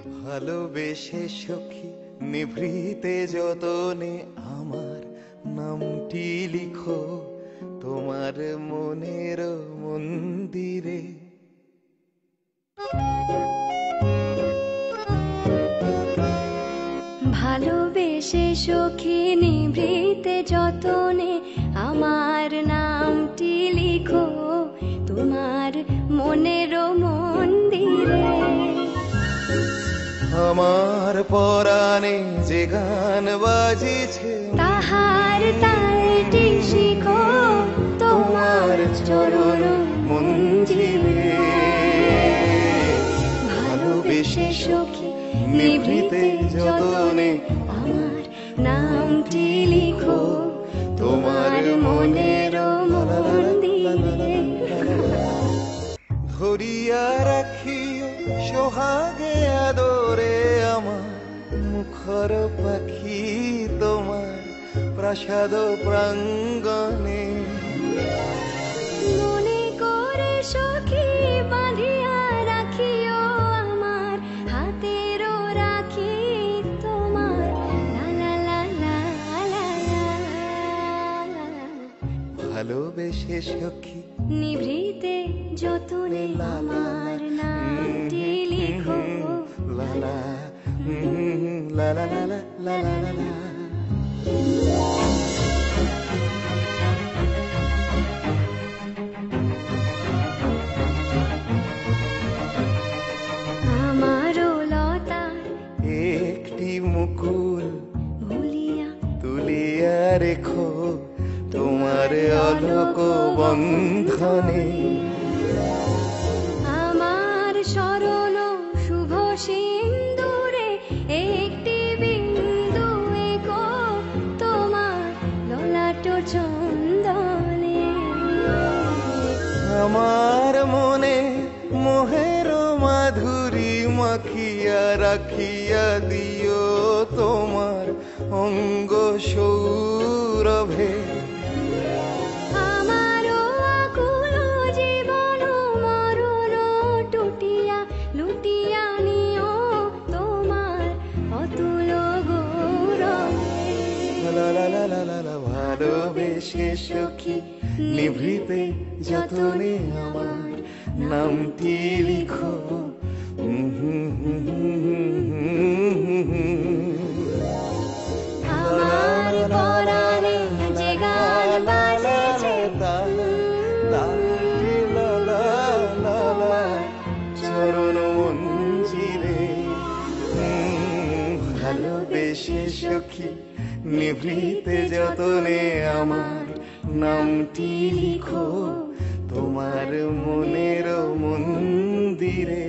ভালোবেসে সখী নিভৃতে যতনে আমার নামটি লিখো তোমার মনের মন্দিরে। ভালোবেসে সখী নিভৃতে যতনে আমার নামটি লিখো তোমার মনের মন্দিরে। আমার পরাণে যে গান বাজিছে তাহার তালটি শিখো তোমার চরণ মঞ্জিরে। ভালোবেসে সখী নিভৃতে যতনে আমার নামটি লিখো তোমার মনের মন্দিরে। ধরিয়া রাখিও সোহাগে আদরে আমার মুখর পাখি তোমার প্রাসাদ প্রাঙ্গণে। মনে করে সখী বাঁধিয়া রাখিও আমার হাতের রাখি তোমার লা লা লা লা লা। ভালোবেসে সখী নিভৃতে যতনে আমার নামটি লিখো লা লা লা লা লা লা লা লা লা। আমারও লতার একটি মুকুল ভুলিয়া তুলিয়া রেখো তোমার অলোক বন্ধনে। আমার শরণ শুভ সিন্দুরে একটি বিন্দু এঁকো তোমার ললাট চন্দনে। আমার মনে মোহের মাধুরী মাখিয়া রাখিয়া দিও তোমার অঙ্গ সৌরভে। আমারও আকুল জীবন মরণ টুটিয়া লুটিয়া নিও তোমার অতুল গৌরবে। লা লা লা লা লা লা। ভালোবেসে সখী নিভৃতে যতনে আমার নামটি লিখো। আমার পরাণে যে গান বাজেছে চরণ মঞ্জিরে। ভালোবেসে সখী নিভৃতে যতনে আমার নামটি লিখো তোমার মনের মন্দিরে।